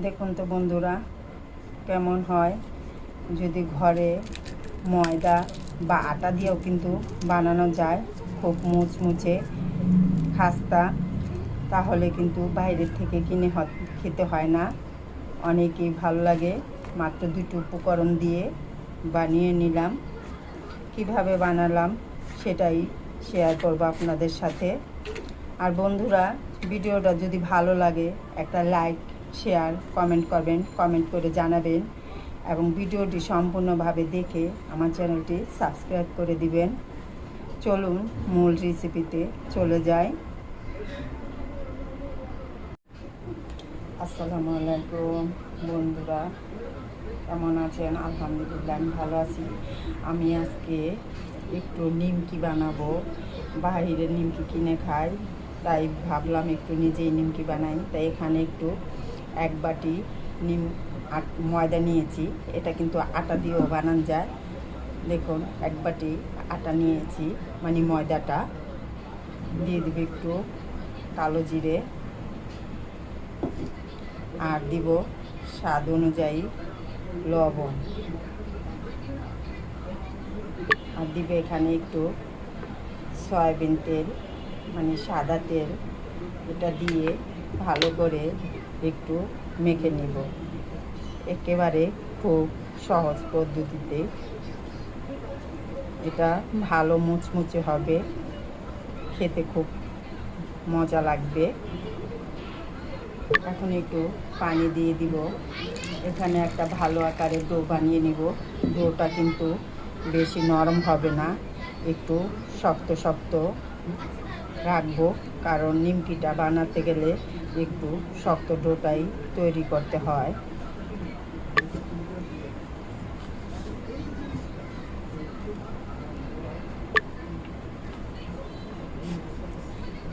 দেখুন তো বন্ধুরা কেমন হয় যদি ঘরে ময়দা বা আটা দিয়েও কিন্তু বানানো যায় খুব মুচমুচে খাস্তা। তাহলে কিন্তু বাইরের থেকে কিনে খেতে হয় না, অনেকই ভালো লাগে। মাত্র দুটো উপকরণ দিয়ে বানিয়ে নিলাম। কিভাবে বানালাম সেটাই শেয়ার করব আপনাদের সাথে। আর বন্ধুরা ভিডিওটা যদি ভালো লাগে একটা লাইক শেয়ার কমেন্ট করবেন, কমেন্ট করে জানাবেন এবং ভিডিওটি সম্পূর্ণভাবে দেখে আমার চ্যানেলটি সাবস্ক্রাইব করে দিবেন। চলুন মূল রেসিপিতে চলে যাই। আসসালামু আলাইকুম বন্ধুরা, কেমন আছেন? আলহামদুলিল্লাহ আমি ভালো আছি। আমি আজকে একটু নিমকি বানাবো। বাইরের নিমকি কিনে খাই, তাই ভাবলাম একটু নিজেই নিমকি বানাই। তাই এখানে একটু 1 বাটি ময়দা নিয়েছি। এটা কিন্তু আটা দিয়েও বানানো যায়। দেখুন 1 বাটি আটা নিয়েছি, মানে ময়দাটা দিয়ে দেবে একটু কালো জিরে, আর দিব স্বাদ অনুযায়ী লবণ, আর দিবে এখানে একটু সয়াবিন তেল, মানে সাদা তেল। এটা দিয়ে ভালো করে একটু মেখে নিব। একেবারে খুব সহজ পদ্ধতিতে এটা ভালো মুচমুচে হবে, খেতে খুব মজা লাগবে। এখন একটু পানি দিয়ে দিব। এখানে একটা ভালো আকারের ডো বানিয়ে নিব। ডোটা কিন্তু বেশি নরম হবে না, একটু শক্ত শক্ত রাখবো, কারণ নিমকিটা বানাতে গেলে একটু শক্ত ডোটাই তৈরি করতে হয়।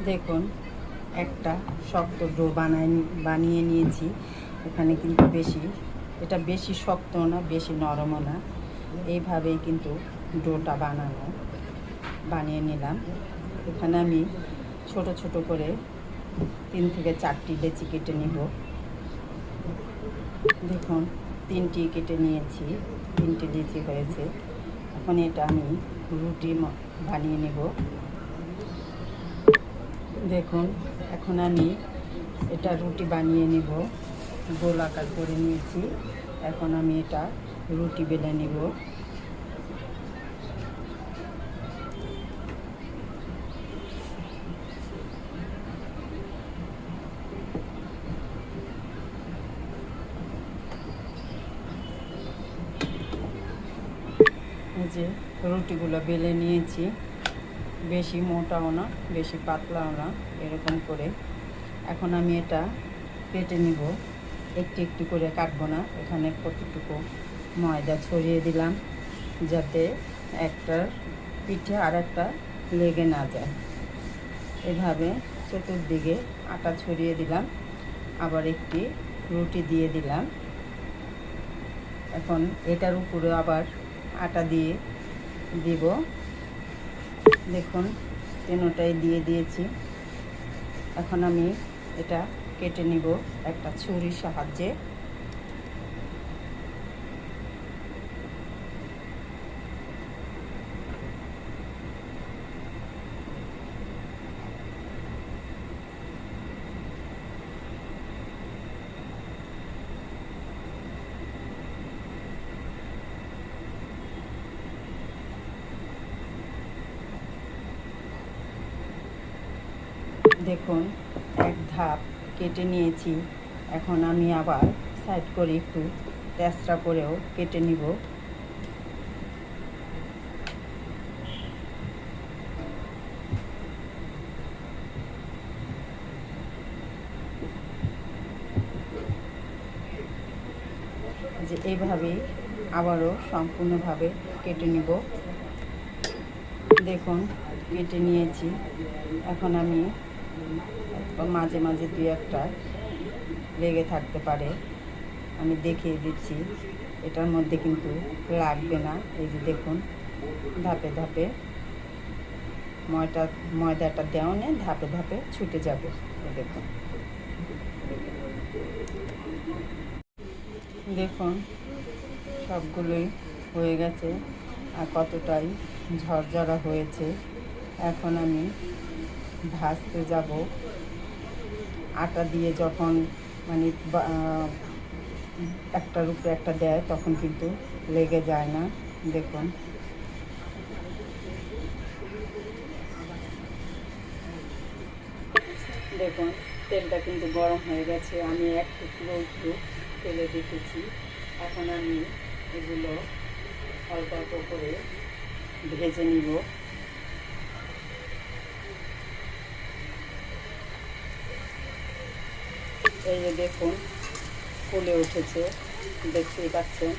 দেখুন একটা শক্ত ডো বানিয়ে নিয়েছি। এখানে কিন্তু এটা বেশি শক্ত না, বেশি নরমও না। এইভাবেই কিন্তু ডোটা বানিয়ে নিলাম। এখানে আমি ছোট ছোট করে 3 থেকে 4টি লেচি কেটে নিব। দেখুন 3টি কেটে নিয়েছি, 3টি লেচি হয়েছে। এখন এটা আমি রুটি বানিয়ে নেব। দেখুন এখন আমি এটা রুটি বানিয়ে নেব। গোল আকার করে নিয়েছি। এখন আমি এটা রুটি বেলে নেব। এই যে রুটিগুলো বেলে নিয়েছি, বেশি মোটাও না বেশি পাতলাও না, এরকম করে। এখন আমি এটা কেটে নিব। একটু একটু করে কাটবো না। এখানে কতটুকু ময়দা ছড়িয়ে দিলাম যাতে একটার পিঠে আর একটা লেগে না যায়। এভাবে চতুর্দিকে আটা ছড়িয়ে দিলাম, আবার একটি রুটি দিয়ে দিলাম। এখন এটার উপরে আবার আটা দিয়ে দিব। দেখুন তিনটাই দিয়ে দিয়েছি। এখন আমি এটা কেটে নিব একটা ছুরির সাহায্যে। দেখুন 1 ধাপ কেটে নিয়েছি। এখন আমি আবার সাইড করে একটু তেঁচড়া করেও কেটে নিব। যে এইভাবেই আবারও সম্পূর্ণভাবে কেটে নিব। দেখুন কেটে নিয়েছি। এখন আমি মাঝে মাঝে 2-1টা লেগে থাকতে পারে, আমি দেখিয়ে দিচ্ছি। এটার মধ্যে কিন্তু লাগবে না। এই যে দেখুন ধাপে ধাপে ময়দাটা দেওয়ানে ধাপে ধাপে ছুটে যাবে। দেখুন দেখুন সবগুলোই হয়ে গেছে আর কতটাই ঝরঝরা হয়েছে। এখন আমি ভাজতে যাব। আটা দিয়ে যখন মানে একটার উপরে একটা দেয় তখন কিন্তু লেগে যায় না। দেখুন দেখুন তেলটা কিন্তু গরম হয়ে গেছে। আমি এক টুকরো একটু তেলে রেখেছি। এখন আমি এগুলো অল্প অল্প করে ভেজে নিব। এই যে দেখুন ফুলে উঠেছে, দেখতেই পাচ্ছেন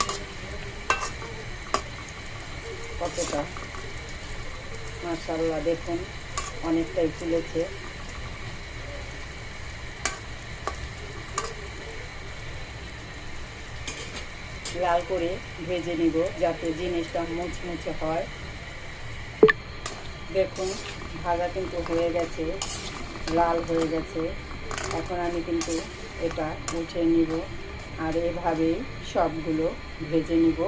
কতটা, মাশাআল্লাহ দেখুন অনেকটাই ফুলেছে। লাল করে ভেজে নিব যাতে জিনিসটা মুচমুচে হয়। দেখুন ভাজা কিন্তু হয়ে গেছে, লাল হয়ে গেছে। এখন আমি কিন্তু এটা উঠিয়ে নিব আর এভাবেই সবগুলো ভেজে নিব।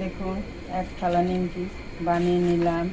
দেখুন এক থালা নিমকি বানিয়ে নিলাম।